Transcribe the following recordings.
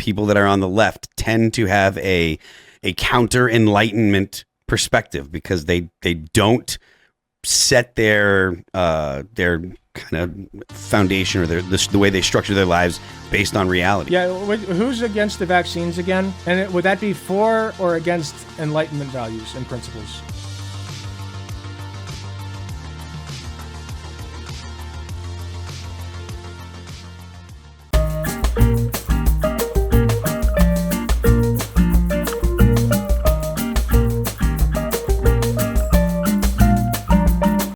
people that are on the left tend to have a counter Enlightenment perspective because they don't set their kind of foundation or the way they structure their lives based on reality. Yeah, who's against the vaccines again? And would that be for or against Enlightenment values and principles?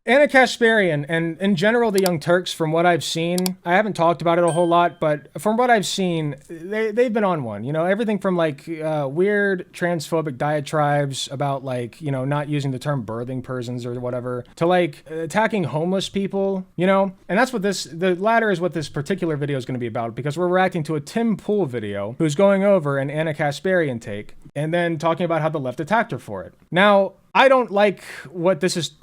Anna Kasparian, and in general, the Young Turks, from what I've seen, I haven't talked about it a whole lot, but from what I've seen, they've been on one. You know, everything from like weird transphobic diatribes about like, you know, not using the term birthing persons or whatever, to like attacking homeless people, you know? And that's what the latter is what this particular video is going to be about, because we're reacting to a Tim Pool video who's going over an Anna Kasparian take and then talking about how the left attacked her for it. Now, I don't like what this is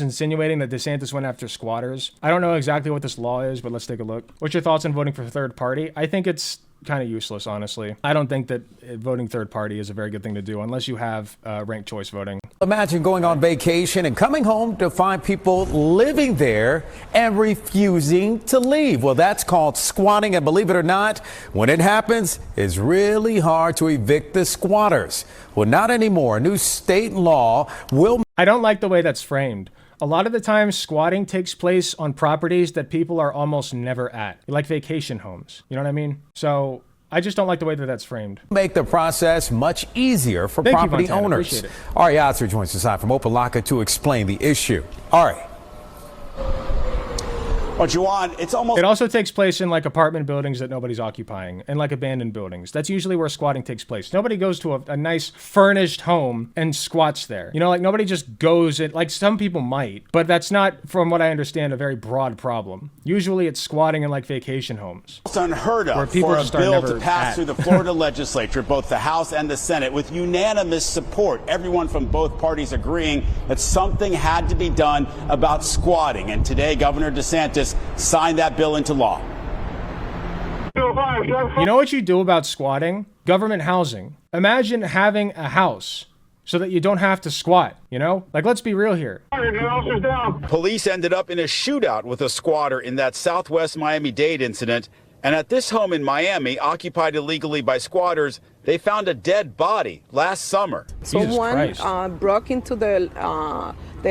insinuating, that DeSantis went after squatters. I don't know exactly what this law is, but let's take a look. What's your thoughts on voting for third party? I think it's kind of useless, honestly. I don't think that voting third party is a very good thing to do unless you have ranked choice voting. Imagine going on vacation and coming home to find people living there and refusing to leave. Well, that's called squatting, and believe it or not, when it happens, it's really hard to evict the squatters. Well, not anymore. A new state law will... I don't like the way that's framed. A lot of the time, squatting takes place on properties that people are almost never at, like vacation homes. You know what I mean? So I just don't like the way that that's framed. Make the process much easier for property owners. Appreciate it. Ari Otzer joins us live from Opelika to explain the issue. Ari. Well, Juwan, It also takes place in like apartment buildings that nobody's occupying and like abandoned buildings. That's usually where squatting takes place. Nobody goes to a nice furnished home and squats there. You know, like nobody just goes in, like some people might, but that's not, from what I understand, a very broad problem. Usually it's squatting in like vacation homes. It's unheard of for a bill to pass through the Florida legislature, both the House and the Senate, with unanimous support. Everyone from both parties agreeing that something had to be done about squatting. And today, Governor DeSantis signed that bill into law. You know what you do about squatting? Government housing. Imagine having a house so that you don't have to squat, you know? Like, let's be real here. Police ended up in a shootout with a squatter in that Southwest Miami-Dade incident. And at this home in Miami, occupied illegally by squatters, they found a dead body last summer. Someone broke into the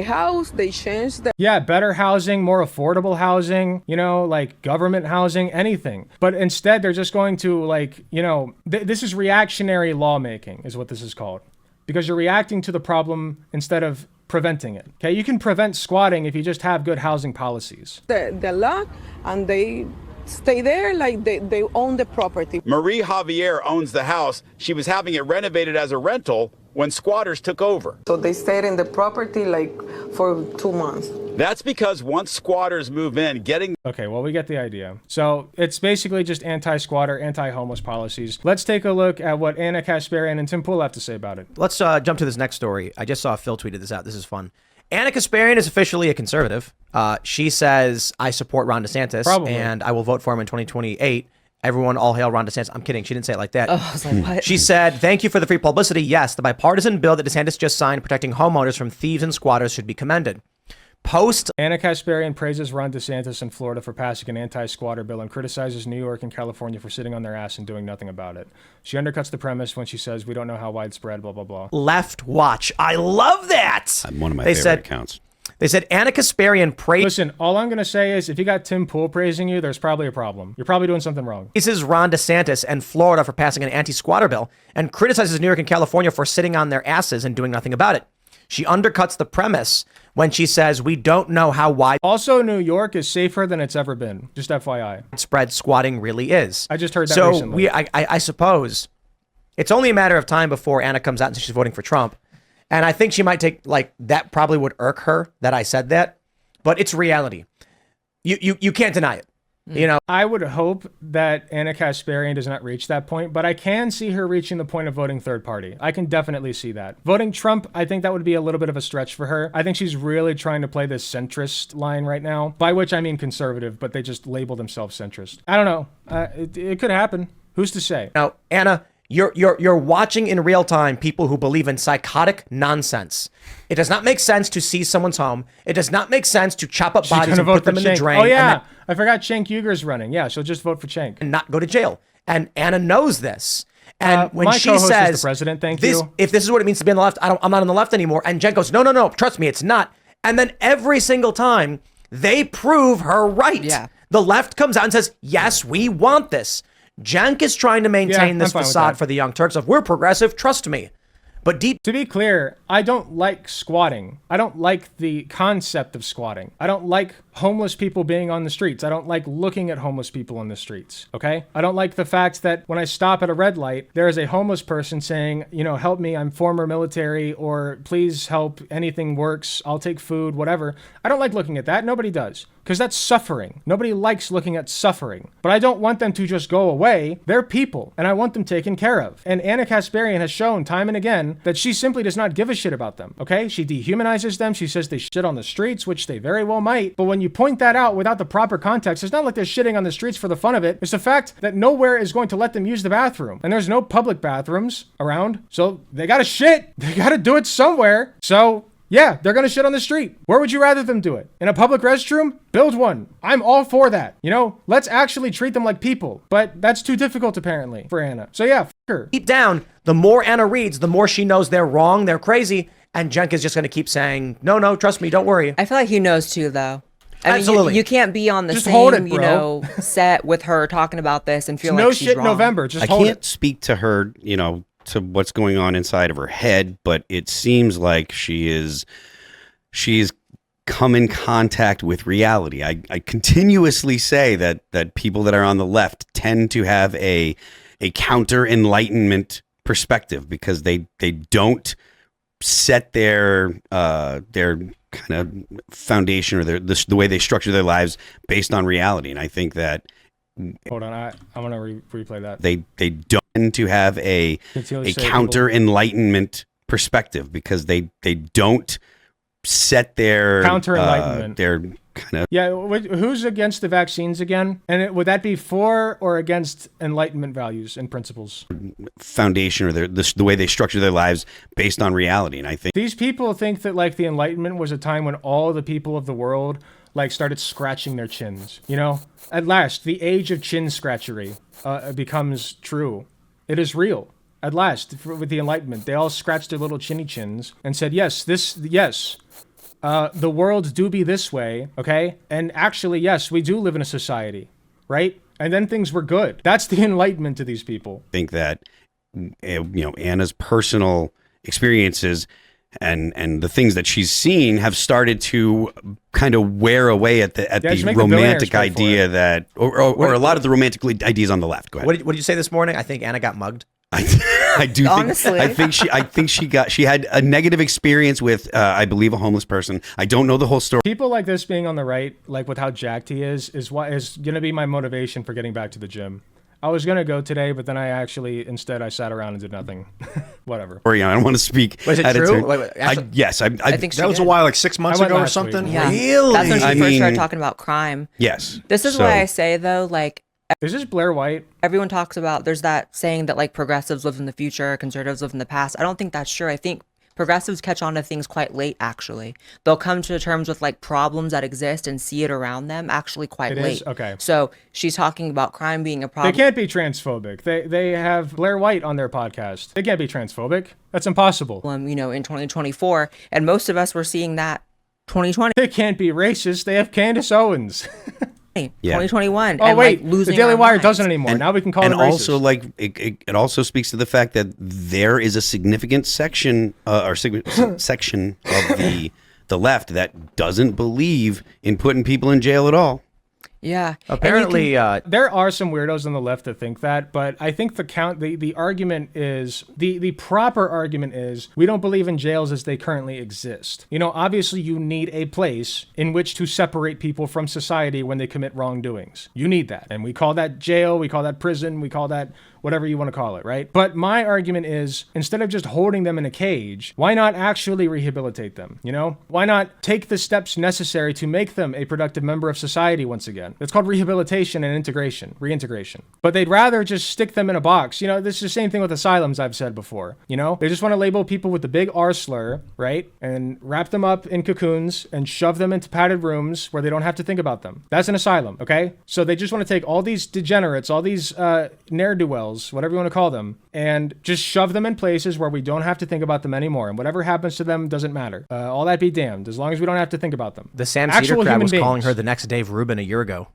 house. They changed the... Yeah, better housing, more affordable housing, you know, like government housing, anything. But instead, they're just going to, like, you know, this is reactionary lawmaking is what this is called. Because you're reacting to the problem instead of preventing it. Okay, you can prevent squatting if you just have good housing policies. The law, and they stay there like they own the property. Marie Javier owns the house. She was having it renovated as a rental when squatters took over. So they stayed in the property like for 2 months. That's because once squatters move in, getting... Okay, well, we get the idea. So it's basically just anti-squatter, anti-homeless policies. Let's take a look at what Anna Kasparian and Tim Pool have to say about it. Let's jump to this next story. I just saw Phil tweeted this out. This is fun. Anna Kasparian is officially a conservative. She says, I support Ron DeSantis, and I will vote for him in 2028. Everyone, all hail Ron DeSantis. I'm kidding. She didn't say it like that. Oh, I was like, what? She said, thank you for the free publicity. Yes, the bipartisan bill that DeSantis just signed protecting homeowners from thieves and squatters should be commended. Anna Kasparian praises Ron DeSantis in Florida for passing an anti-squatter bill and criticizes New York and California for sitting on their ass and doing nothing about it. She undercuts the premise when she says, we don't know how widespread, blah, blah, blah. Left watch. I love that. One of my favorite accounts. They said Anna Kasparian praised... Listen, all I'm going to say is if you got Tim Pool praising you, there's probably a problem. You're probably doing something wrong. This is Ron DeSantis and Florida for passing an anti-squatter bill and criticizes New York and California for sitting on their asses and doing nothing about it. She undercuts the premise when she says we don't know how wide... Also, New York is safer than it's ever been. Just FYI. ...spread squatting really is. I just heard that recently. So I suppose it's only a matter of time before Anna comes out and says she's voting for Trump. And I think she might take, like, that probably would irk her that I said that. But it's reality. You can't deny it. You know, I would hope that Anna Kasparian does not reach that point, but I can see her reaching the point of voting third party. I can definitely see that. Voting Trump, I think that would be a little bit of a stretch for her. I think she's really trying to play this centrist line right now, by which I mean conservative, but they just label themselves centrist. I don't know. It could happen. Who's to say? Now, Anna, you're watching in real time people who believe in psychotic nonsense. It does not make sense to seize someone's home. It does not make sense to chop up bodies and put them in the drain. Oh yeah, I forgot Cenk Uyghur's running. Yeah, she'll just vote for Cenk and not go to jail. And Anna knows this. And when my she co-host says, is the president, thank this, you. If this is what it means to be on the left, I'm not on the left anymore. And Jen goes, no, trust me, it's not. And then every single time they prove her right. Yeah. The left comes out and says, yes, we want this. Cenk is trying to maintain this facade for the Young Turks of we're progressive, trust me. But deep. To be clear, I don't like squatting. I don't like the concept of squatting. I don't like homeless people being on the streets. I don't like looking at homeless people on the streets, okay? I don't like the fact that when I stop at a red light, there is a homeless person saying, you know, help me, I'm former military, or please help, anything works, I'll take food, whatever. I don't like looking at that. Nobody does. Because that's suffering. Nobody likes looking at suffering. But I don't want them to just go away. They're people, and I want them taken care of. And Anna Kasparian has shown time and again that she simply does not give a shit about them, okay? She dehumanizes them. She says they shit on the streets, which they very well might. But when you point that out without the proper context, it's not like they're shitting on the streets for the fun of it. It's the fact that nowhere is going to let them use the bathroom. And there's no public bathrooms around. So they gotta shit. They gotta do it somewhere. So yeah, they're gonna shit on the street. Where would you rather them do it? In a public restroom? Build one. I'm all for that. You know, let's actually treat them like people. But that's too difficult apparently for Anna. So yeah, f her. Deep down, the more Anna reads, the more she knows they're wrong, they're crazy, and Cenk is just gonna keep saying, no, trust me, don't worry. I feel like he knows too, though. I Absolutely. mean, you can't be on the Just same, hold it, you bro. know, set with her talking about this and feel It's like no she's shit wrong. November. Just I hold can't it. speak to her, you know, to what's going on inside of her head, but it seems like she's come in contact with reality. I continuously say that people that are on the left tend to have a counter Enlightenment perspective because they don't set their kind of foundation or the way they structure their lives based on reality. And I think that Hold on, I'm gonna replay that. they don't tend to have a counter Enlightenment perspective because they don't set their Counter Enlightenment. Their kind of Yeah, who's against the vaccines again? And would that be for or against Enlightenment values and principles? foundation or the way they structure their lives based on reality. And I think These people think that like the Enlightenment was a time when all the people of the world like started scratching their chins. You know, at last, the age of chin scratchery becomes true. It is real. At last, with the Enlightenment, they all scratched their little chinny chins and said, yes, the world do be this way, okay? And actually, yes, we do live in a society, right? And then things were good. That's the Enlightenment to these people. think that Anna's personal experiences and the things that she's seen have started to kind of wear away at the just make the romantic billionaires pay for idea it. that or a lot of the romantic ideas on the left. Go ahead. What did you say this morning? I think Anna got mugged. I do Honestly. I think she had a negative experience with I believe a homeless person. I don't know the whole story. People like this being on the right, like with how jacked he is what is going to be my motivation for getting back to the gym. I was going to go today, but then instead I sat around and did nothing. Whatever. Or, I don't want to speak. Was it out of true? turn. Wait, actually- yes, I think she That was a did. while, like 6 months I went ago or last something. week. Yeah. Really? That's when she I first mean- started talking about crime. yes. This is So- why I say, though, like, Is this Blair White? everyone talks about, there's that saying that, like, progressives live in the future, conservatives live in the past. I don't think that's true. I think progressives catch on to things quite late, actually. They'll come to terms with, like, problems that exist and see it around them actually quite It late. is? Okay. So she's talking about crime being a They problem. can't be transphobic. They have Blair White on their podcast. They can't be transphobic. That's impossible. You know, in 2024. And most of us were seeing that 2020, They can't be racist. They have Candace Owens. Yeah. 2021. Oh and, wait, like, losing the Daily our Wire minds. doesn't anymore. Now we can call it and racist. also like it also speaks to the fact that there is a significant section section of the left that doesn't believe in putting people in jail at all. Yeah. Apparently, There are some weirdos on the left that think that, but I think the argument is the proper argument is we don't believe in jails as they currently exist. You know, obviously you need a place in which to separate people from society when they commit wrongdoings. You need that. And we call that jail, we call that prison, we call that whatever you want to call it, right? But my argument is, instead of just holding them in a cage, why not actually rehabilitate them? You know, why not take the steps necessary to make them a productive member of society once again? It's called rehabilitation and reintegration. But they'd rather just stick them in a box. You know, this is the same thing with asylums I've said before. You know, they just want to label people with the big R slur, right? And wrap them up in cocoons and shove them into padded rooms where they don't have to think about them. That's an asylum, okay? So they just want to take all these degenerates, all these ne'er-do-wells, whatever you want to call them, and just shove them in places where we don't have to think about them anymore. And whatever happens to them doesn't matter. All that be damned, as long as we don't have to think about them. The Sam Actual Cedar crowd human was calling beings. her the next Dave Rubin a year ago.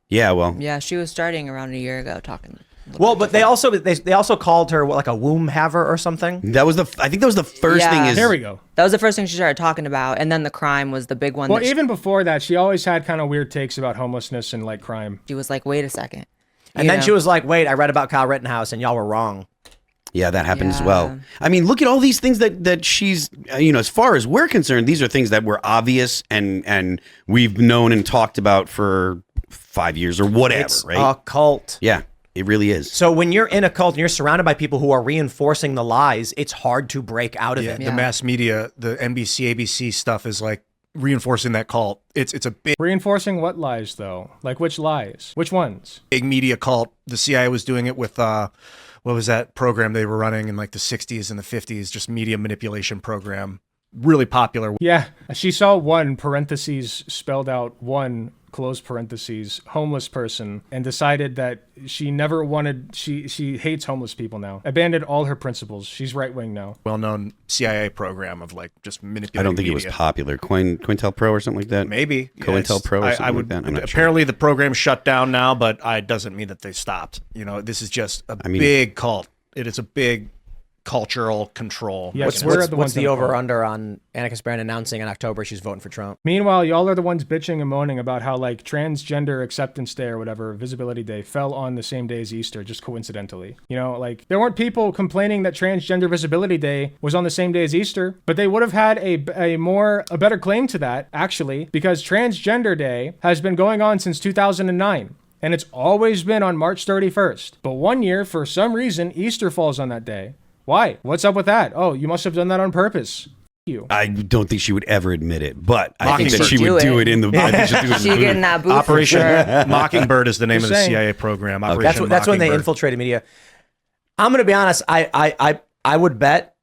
Yeah, well, Yeah, she was starting around a year ago talking. Well, but they also called her what, like a womb haver or something. I think that was the first Yeah. thing is There we go. That was the first thing she started talking about, and then the crime was the big one. Well, that even before that, she always had kind of weird takes about homelessness and like crime. she was like, "Wait a second." And then she was like, "Wait, I read about Kyle Rittenhouse, and y'all were wrong." Yeah, that happened as Yeah. well. I mean, look at all these things that she's, as far as we're concerned, these are things that were obvious and we've known and talked about for 5 years or whatever, It's right? a cult. Yeah, it really is. So when you're in a cult and you're surrounded by people who are reinforcing the lies, it's hard to break out of it. The mass media, the NBC, ABC stuff is like reinforcing that cult. It's a Reinforcing what lies, though? Like which lies? Which ones? big media cult. The CIA was doing it with what was that program they were running in like the 60s and the 50s, just media manipulation program. Really popular. Yeah, she saw one parentheses spelled out one close parentheses homeless person and decided that she never wanted. She hates homeless people now. Abandoned all her principles. She's right wing now. Well-known CIA program of like just manipulating. I don't think it was media. popular. COINTELPRO or something like that? Maybe COINTELPRO or I something would. like that? I'm not sure. Apparently, the program's shut down now, but it doesn't mean that they stopped. You know, this is just a big cult. It is a big cultural control. Yes, What's the over-under on Anna Kasparian announcing in October she's voting for Trump? Meanwhile, y'all are the ones bitching and moaning about how like transgender acceptance day or whatever, visibility day, fell on the same day as Easter, just coincidentally. You know, like there weren't people complaining that transgender visibility day was on the same day as Easter, but they would have had a better claim to that actually, because transgender day has been going on since 2009. And it's always been on March 31st. But one year, for some reason, Easter falls on that day. Why? What's up with that? Oh, you must have done that on purpose. You. I don't think she would ever admit it, but I think that Mockingbird. she would do it in the. I think she'd do it in She the get in booth. that booth Operation for sure. Mockingbird is the name Just of the saying. CIA program. Operation That's when they Mockingbird. infiltrated media. I'm gonna be honest. I would bet.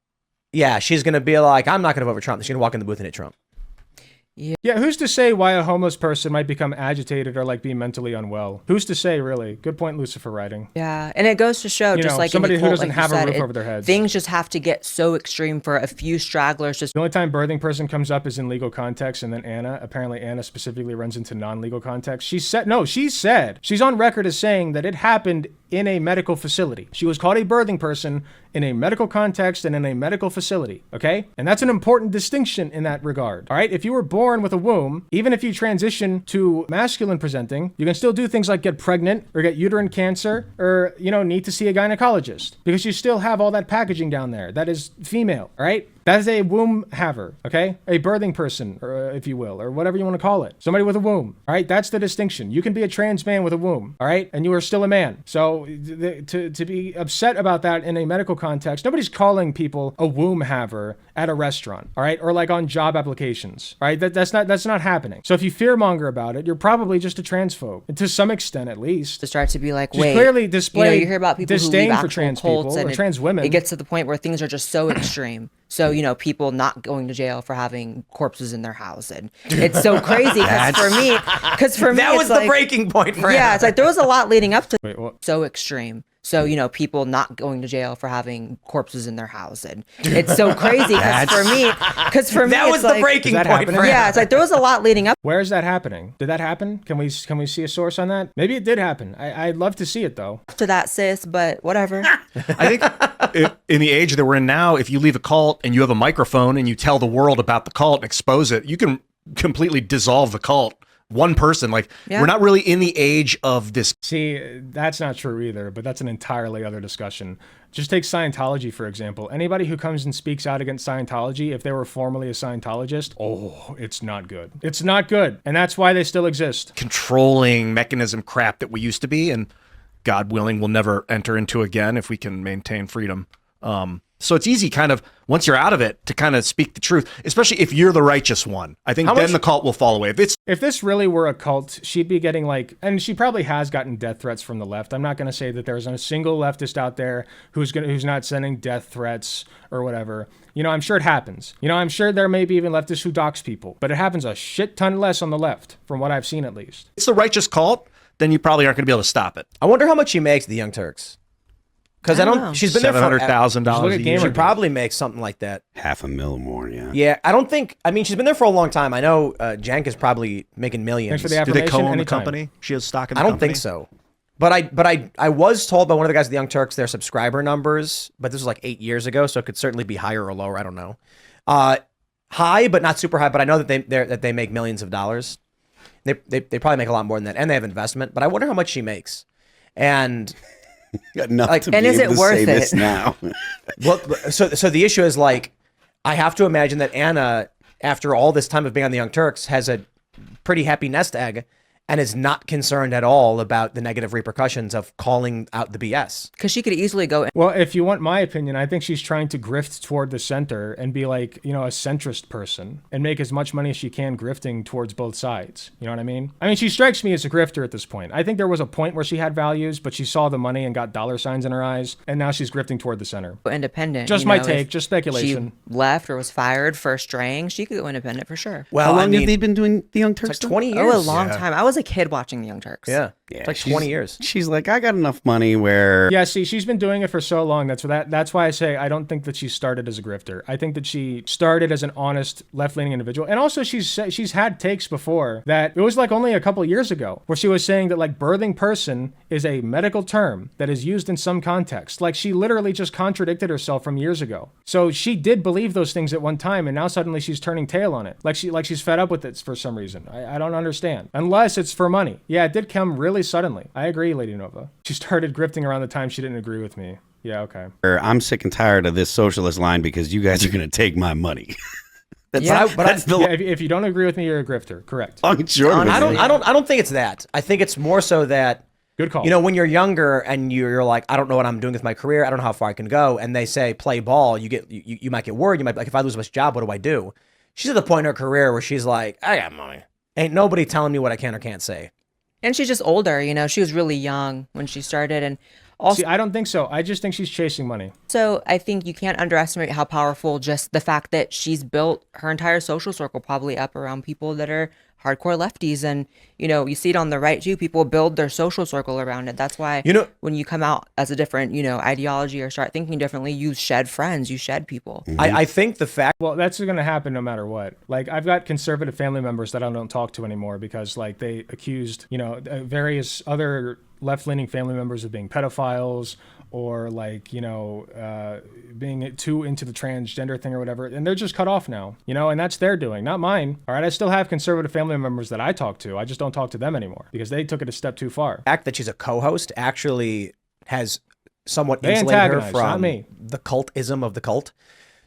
Yeah, she's gonna be like, I'm not gonna vote for Trump. She's gonna walk in the booth and hit Trump. Yeah, who's to say why a homeless person might become agitated or like be mentally unwell? Who's to say, really? Good point, Lucifer writing. Yeah, and it goes to show, You just know, like somebody in who the cult, doesn't like you have a said, roof over their heads. things just have to get so extreme for a few stragglers. Just The only time birthing person comes up is in legal context, and then apparently Anna specifically runs into non-legal context. She said, she's on record as saying that it happened in a medical facility. She was called a birthing person in a medical context and in a medical facility, okay? And that's an important distinction in that regard, all right? If you were born with a womb, even if you transition to masculine presenting, you can still do things like get pregnant or get uterine cancer or, need to see a gynecologist because you still have all that packaging down there. That is female, all right? That is a womb haver, okay? A birthing person, or if you will, or whatever you want to call it. Somebody with a womb, all right? That's the distinction. You can be a trans man with a womb, all right? And you are still a man. So to be upset about that in a medical context, nobody's calling people a womb haver at a restaurant, all right? Or like on job applications, all right? That's not happening. So if you fearmonger about it, you're probably just a transphobe, to some extent at least. to start to be like, Just wait, clearly display you hear about people who disdain leave for actual trans cults people and or trans women. It gets to the point where things are just so extreme. So, people not going to jail for having corpses in their house. And it's so crazy because for me, That was it's the like, breaking point for yeah, Anna. it's like there was a lot leading up to Wait, what? so extreme. So, people not going to jail for having corpses in their house. And it's so crazy because for me, That it's was like, the breaking Is that point for happening? yeah, Anna. it's like there was a lot leading up. Where is that happening? Did that happen? Can we see a source on that? Maybe it did happen. I'd love to see it though. To that, sis, but whatever. I think in the age that we're in now, if you leave a cult and you have a microphone and you tell the world about the cult and expose it, you can completely dissolve the cult. One person, Yeah. we're not really in the age of this. See, that's not true either, but that's an entirely other discussion. Just take Scientology, for example. Anybody who comes and speaks out against Scientology, if they were formerly a Scientologist, it's not good. It's not good. And that's why they still exist. Controlling mechanism crap that we used to be, and God willing, will never enter into again if we can maintain freedom. So it's easy kind of, once you're out of it, to kind of speak the truth, especially if you're the righteous one. I think then the cult will fall away. If this really were a cult, she'd be getting like, and she probably has gotten death threats from the left. I'm not going to say that there's a single leftist out there who's not sending death threats or whatever. You know, I'm sure it happens. You know, I'm sure there may be even leftists who dox people, but it happens a shit ton less on the left, from what I've seen at least. It's the righteous cult, then you probably aren't going to be able to stop it. I wonder how much she makes, the Young Turks. Because I don't. She's been there for $700,000 a year. She probably makes something like that. $500,000 more, yeah. Yeah, I don't think. I mean, she's been there for a long time. I know Jank is probably making millions. Thanks for the Do they affirmation. co-own the Anytime. company? She has stock in the I don't company? think so. But I was told by one of the guys at the Young Turks their subscriber numbers, but this was like 8 years ago, so it could certainly be higher or lower. I don't know. High, but not super high. But I know that they make millions of dollars. They probably make a lot more than that, and they have investment. But I wonder how much she makes, and. Got enough Like, to be and is able it to worth say it? this now. Well, so the issue is like, I have to imagine that Anna, after all this time of being on the Young Turks, has a pretty happy nest egg and is not concerned at all about the negative repercussions of calling out the BS. Because she could easily go in. Well, if you want my opinion, I think she's trying to grift toward the center and be like, you know, a centrist person and make as much money as she can grifting towards both sides. You know what I mean? I mean, she strikes me as a grifter at this point. I think there was a point where she had values, but she saw the money and got dollar signs in her eyes, and now she's grifting toward the center. Independent. Just you my know, take, if just speculation. She left or was fired for straying, she could go independent for sure. Well, How long I mean, have they been doing the Young Turks? it's like 20 years. Oh, a long time. I was a kid watching the Young Turks. Yeah. Yeah, It's like she's- 20 years. She's like, I got enough money where Yeah, see, she's been doing it for so long. That's why I say I don't think that she started as a grifter. I think that she started as an honest left-leaning individual. And also she's had takes before that it was like only a couple years ago where she was saying that like birthing person is a medical term that is used in some context. Like she literally just contradicted herself from years ago. So she did believe those things at one time, and now suddenly she's turning tail on it. Like she's fed up with it for some reason. I don't understand. Unless it's for money. Yeah, it did come really suddenly. I agree, Lady Nova. She started grifting around the time she didn't agree with me. Yeah, okay. I'm sick and tired of this socialist line because you guys are going to take my money. That's, Yeah. that's the Yeah, if you don't agree with me, you're a grifter. Correct. long and short of it. I don't think it's that. I think it's more so that, Good call. you know, when you're younger and you're like, I don't know what I'm doing with my career. I don't know how far I can go. And they say, play ball. You might get worried. You might be like, if I lose this job, what do I do? She's at the point in her career where she's like, I got money. Ain't nobody telling me what I can or can't say. And she's just older, you know, she was really young when she started. And also, See, I don't think so. I just think she's chasing money. I think you can't underestimate how powerful just the fact that she's built her entire social circle probably up around people that are hardcore lefties. And, you know, you see it on the right too. People build their social circle around it. That's why, You know- when you come out as a different, you know, ideology or start thinking differently, you shed friends, you shed people. I think the fact Well, that's going to happen no matter what. Like, I've got conservative family members that I don't talk to anymore because, like, they accused, you know, various other left-leaning family members of being pedophiles or, like, you know, being too into the transgender thing or whatever. And they're just cut off now, you know, and that's their doing, not mine. All right, I still have conservative family members that I talk to. I just don't talk to them anymore because they took it a step too far. that she's a co-host actually has somewhat They insulated her antagonize, not from me. the cultism of the cult.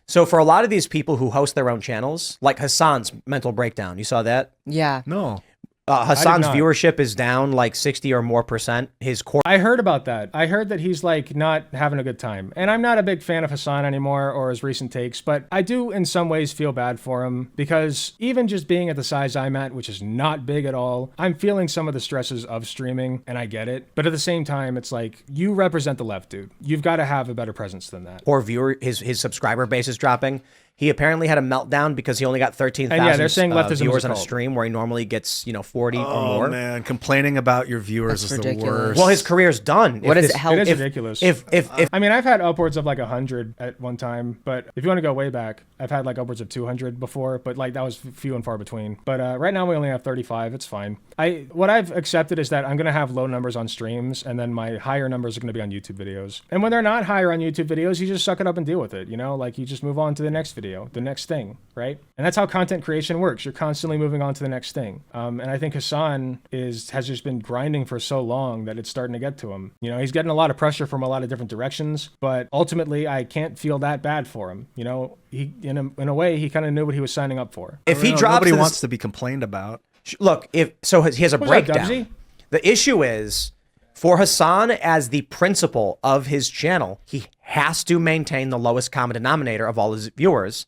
So for a lot of these people who host their own channels, like Hassan's Mental Breakdown, you saw that? Yeah. No. Hassan's not. viewership is down like 60 or more %. His core I heard about that. I heard that he's like not having a good time. And I'm not a big fan of Hassan anymore or his recent takes, but I do in some ways feel bad for him because even just being at the size I'm at, which is not big at all, I'm feeling some of the stresses of streaming and I get it. But at the same time, it's like you represent the left, dude. You've got to have a better presence than that. viewer, his subscriber base is dropping. He apparently had a meltdown because he only got 13,000 And yeah, they're saying leftism is a viewers on a cult. stream where he normally gets, 40 or Oh, more. man. Complaining about your viewers That's is ridiculous. the worst. Well, his career's done. What If does this- it help? It is if- ridiculous. If I mean, I've had upwards of like 100 at one time, but if you want to go way back, I've had like upwards of 200 before, but like that was few and far between. But right now we only have 35. It's fine. What I've accepted is that I'm going to have low numbers on streams and then my higher numbers are going to be on YouTube videos. And when they're not higher on YouTube videos, you just suck it up and deal with it. You know, like you just move on to the next video, the next thing, right? And that's how content creation works. You're constantly moving on to the next thing. And I think Hassan has just been grinding for so long that it's starting to get to him. You know, he's getting a lot of pressure from a lot of different directions, but ultimately I can't feel that bad for him. You know, he in a way he kind of knew what he was signing up for. if he Well, drops nobody this- wants to be complained about. Look, he has a that, breakdown. Dubsy? The issue is For Hassan, as the principal of his channel, he has to maintain the lowest common denominator of all his viewers.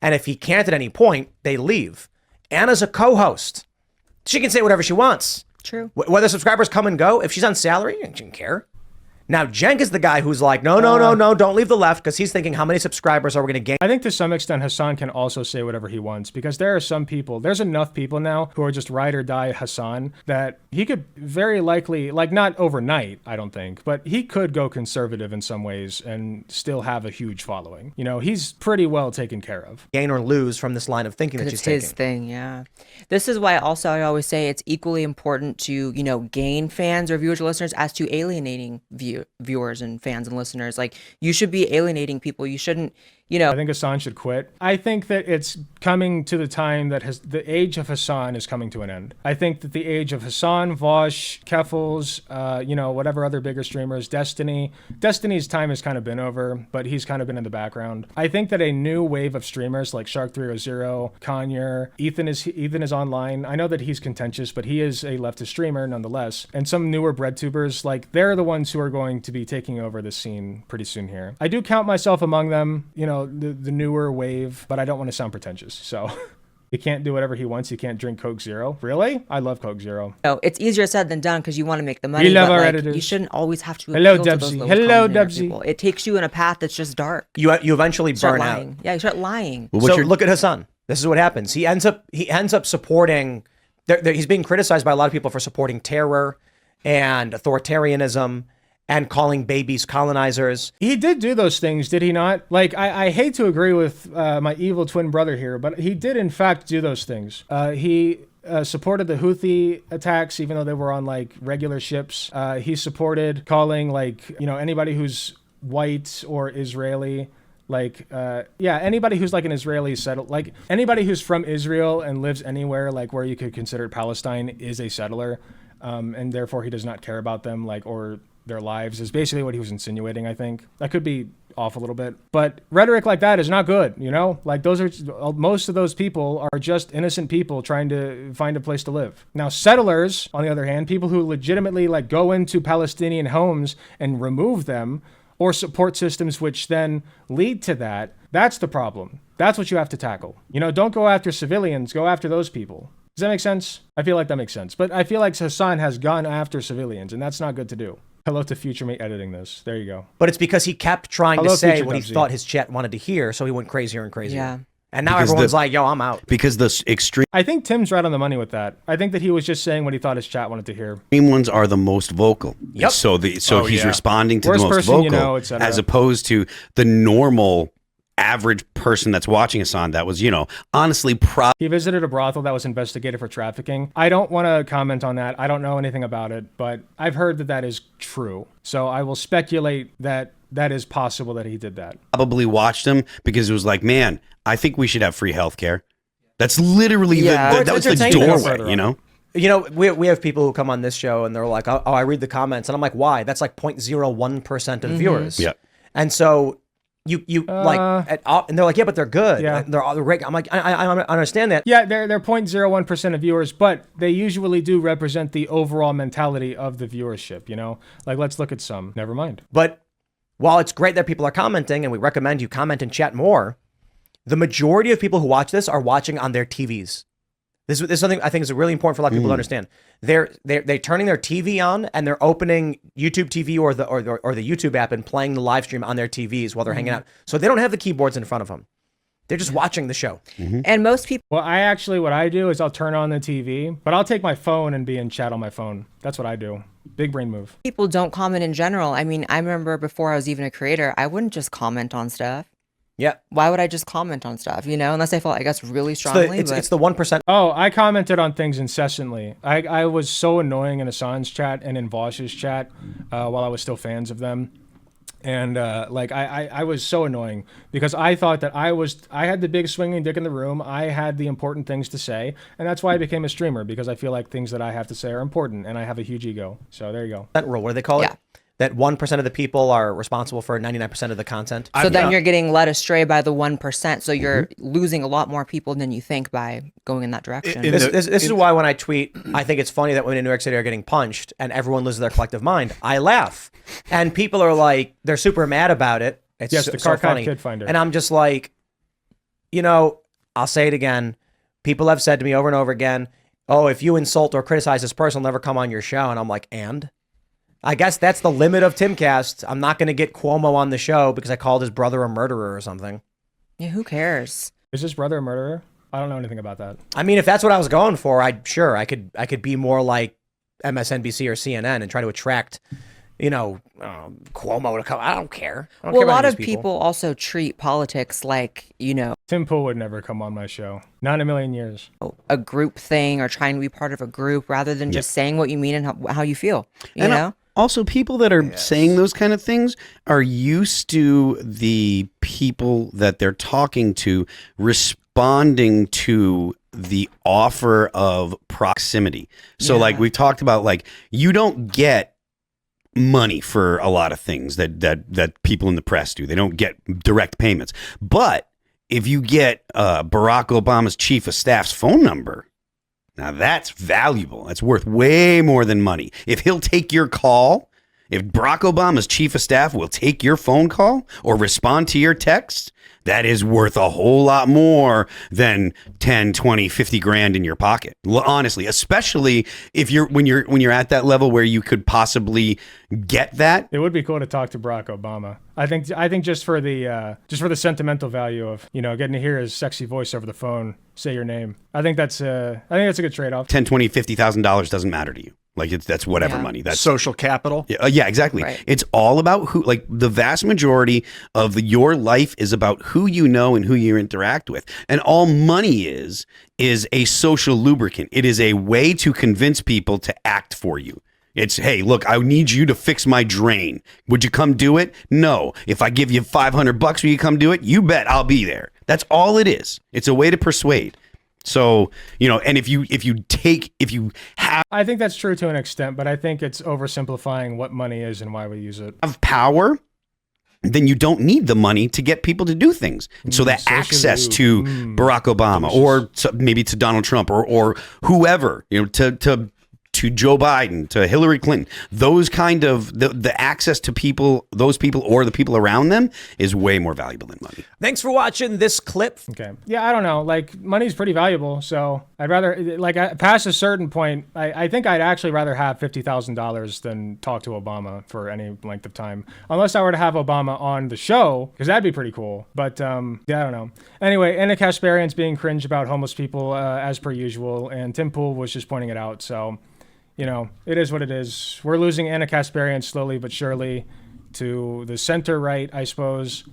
And if he can't at any point, they leave. Anna's a co-host. She can say whatever she wants. True. Whether subscribers come and go, if she's on salary, she doesn't care. Now, Cenk is the guy who's like, no, don't leave the left, because he's thinking, how many subscribers are we going to gain? I think to some extent, Hassan can also say whatever he wants, because there are some people, there's enough people now who are just ride or die Hassan that he could very likely, like not overnight, I don't think, but he could go conservative in some ways and still have a huge following. You know, he's pretty well taken care of. Gain or lose from this line of thinking that she's It's taking. his thing, yeah. This is why also I always say it's equally important to, you know, gain fans or viewers or listeners as to alienating viewers and fans and listeners. Like, you should be alienating people. You shouldn't, you know. I think Hassan should quit. I think that it's coming to the time that the age of Hassan is coming to an end. I think that the age of Hassan, Vosh, Keffels, you know, whatever other bigger streamers, Destiny's time has kind of been over, but he's kind of been in the background. I think that a new wave of streamers like Shark300, Conyer, Ethan is online. I know that he's contentious, but he is a leftist streamer nonetheless. And some newer breadtubers, like, they're the ones who are going to be taking over the scene pretty soon here. I do count myself among them, you know, the newer wave, but I don't want to sound pretentious, so. He can't do whatever he wants. He can't drink Coke Zero. Really? I love Coke Zero. No, it's easier said than done because you want to make the money. We love but, our like, editors. you shouldn't always have to. Hello, appeal to those Dubsy. lowest Hello, common denominator Dubsy. people. It takes you in a path that's just dark. You eventually Start burn out. lying. Yeah, you start lying. Well, So look at Hassan. This is what happens. He ends up supporting. He's being criticized by a lot of people for supporting terror and authoritarianism and calling babies colonizers. He did do those things, did he not? Like, I hate to agree with my evil twin brother here, but he did in fact do those things. He supported the Houthi attacks, even though they were on like regular ships. He supported calling, like, you know, anybody who's white or Israeli, like, anybody who's like an Israeli settled, like anybody who's from Israel and lives anywhere like where you could consider Palestine is a settler, and therefore he does not care about them, like, or their lives, is basically what he was insinuating. I think that could be off a little bit, but rhetoric like that is not good, you know. Like, those are, most of those people are just innocent people trying to find a place to live. Now, settlers, on the other hand, people who legitimately like go into Palestinian homes and remove them, or support systems which then lead to that, that's the problem. That's what you have to tackle. You know, don't go after civilians, go after those people. Does that make sense? I feel like that makes sense. But I feel like Hassan has gone after civilians, and that's not good to do. Hello to Future Mate editing this. There you go. But it's because he kept trying to say Future what he Dubsy. thought his chat wanted to hear, so he went crazier and crazier. Yeah. And now Because everyone's like, yo, I'm out. Because the extreme I think Tim's right on the money with that. I think that he was just saying what he thought his chat wanted to hear. ones are the most vocal. Yep. So he's responding to Worst the most person vocal, you know, etc. as opposed to the normal average person that's watching Hassan that was, you know, honestly He visited a brothel that was investigated for trafficking. I don't want to comment on that. I don't know anything about it, but I've heard that that is true. So I will speculate that that is possible that he did that. probably watched him because it was like, man, I think we should have free healthcare. That's literally Yeah. that was the Entertainment. doorway, you know? You know, we have people who come on this show and they're like, oh, I read the comments. And I'm like, why? That's like 0.01% of viewers. Yeah. And so you and they're like, yeah, but they're good. Yeah. They're I'm like, I understand that. Yeah, they're 0.01% of viewers, but they usually do represent the overall mentality of the viewership, you know? Like, let's look at some. Never mind. But while it's great that people are commenting, and we recommend you comment and chat more, the majority of people who watch this are watching on their TVs. This is something I think is really important for a lot of people to understand. They're turning their TV on and they're opening YouTube TV or the YouTube app and playing the live stream on their TVs while they're hanging out. So they don't have the keyboards in front of them. They're just watching the show. And most people Well, what I do is I'll turn on the TV, but I'll take my phone and be in chat on my phone. That's what I do. Big brain move. don't comment in general. I mean, I remember before I was even a creator, I wouldn't just comment on stuff. Yeah. Why would I just comment on stuff, you know, unless I felt, I guess, really strongly? It's the 1%. Oh, I commented on things incessantly. I was so annoying in Hassan's chat and in Vosh's chat while I was still fans of them. And I was so annoying because I thought that I had the big swinging dick in the room. I had the important things to say. And that's why I became a streamer, because I feel like things that I have to say are important and I have a huge ego. So there you go. Rule, what do they call it? That 1% of the people are responsible for 99% of the content. So then you're getting led astray by the 1%. So you're losing a lot more people than you think by going in that direction. This is why when I tweet, I think it's funny that women in New York City are getting punched and everyone loses their collective mind. I laugh. And people are like, they're super mad about it. It's yes, so, the so funny. Kid Finder. And I'm just like, you know, I'll say it again. People have said to me over and over again, oh, if you insult or criticize this person, they'll never come on your show. And I'm like, and? I guess that's the limit of Timcast. I'm not going to get Cuomo on the show because I called his brother a murderer or something. Yeah, who cares? Is his brother a murderer? I don't know anything about that. I mean, if that's what I was going for, I could be more like MSNBC or CNN and try to attract, you know, Cuomo to come. I don't care. Well, a lot of people also treat politics like, you know, Tim Pool would never come on my show. Not in a million years. a group thing or trying to be part of a group rather than just saying what you mean and how you feel. You know? Also, people that are saying those kind of things are used to the people that they're talking to responding to the offer of proximity. So like we talked about, like, you don't get money for a lot of things that people in the press do. They don't get direct payments. But if you get Barack Obama's chief of staff's phone number, now that's valuable. That's worth way more than money. If he'll take your call, if Barack Obama's chief of staff will take your phone call or respond to your text, that is worth a whole lot more than 10, 20, 50 grand in your pocket. Honestly, especially if when you're at that level where you could possibly get that. It would be cool to talk to Barack Obama. I think just for the sentimental value of, you know, getting to hear his sexy voice over the phone say your name. I think that's a good trade-off. 10, 20, $50,000 doesn't matter to you. Like that's whatever money. That's social capital. Yeah, exactly. Right. It's all about who. Like the vast majority of your life is about who you know and who you interact with. And all money is a social lubricant. It is a way to convince people to act for you. It's, hey, look, I need you to fix my drain. Would you come do it? No. If I give you $500, will you come do it? You bet I'll be there. That's all it is. It's a way to persuade. So, you know, and if you have, I think that's true to an extent, but I think it's oversimplifying what money is and why we use it. Have power, then you don't need the money to get people to do things. And so that access to Barack Obama or maybe to Donald Trump or whoever, you know, to Joe Biden, to Hillary Clinton, those kind of the access to people, those people or the people around them is way more valuable than money. Thanks for watching this clip. Okay. Yeah, I don't know. Like, money's pretty valuable, so I'd rather, like, past a certain point, I think I'd actually rather have $50,000 than talk to Obama for any length of time, unless I were to have Obama on the show, because that'd be pretty cool. But yeah, I don't know. Anyway, Anna Kasparian's being cringe about homeless people as per usual, and Tim Pool was just pointing it out. So, you know, it is what it is. We're losing Anna Kasparian slowly but surely to the center right, I suppose.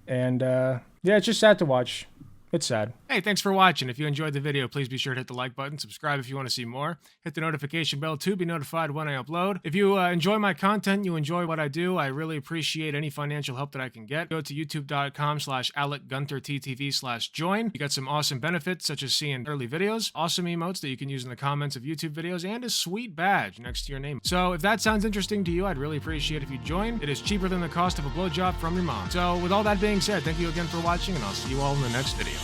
And yeah, it's just sad to watch. It's sad. Hey, thanks for watching. If you enjoyed the video, please be sure to hit the like button, subscribe if you want to see more, hit the notification bell to be notified when I upload. If you enjoy my content, you enjoy what I do, I really appreciate any financial help that I can get. Go to youtube.com/AlecGunterTTV/join. You got some awesome benefits, such as seeing early videos, awesome emotes that you can use in the comments of YouTube videos, and a sweet badge next to your name. So if that sounds interesting to you, I'd really appreciate if you join. It is cheaper than the cost of a blowjob from your mom. So with all that being said, thank you again for watching, and I'll see you all in the next video.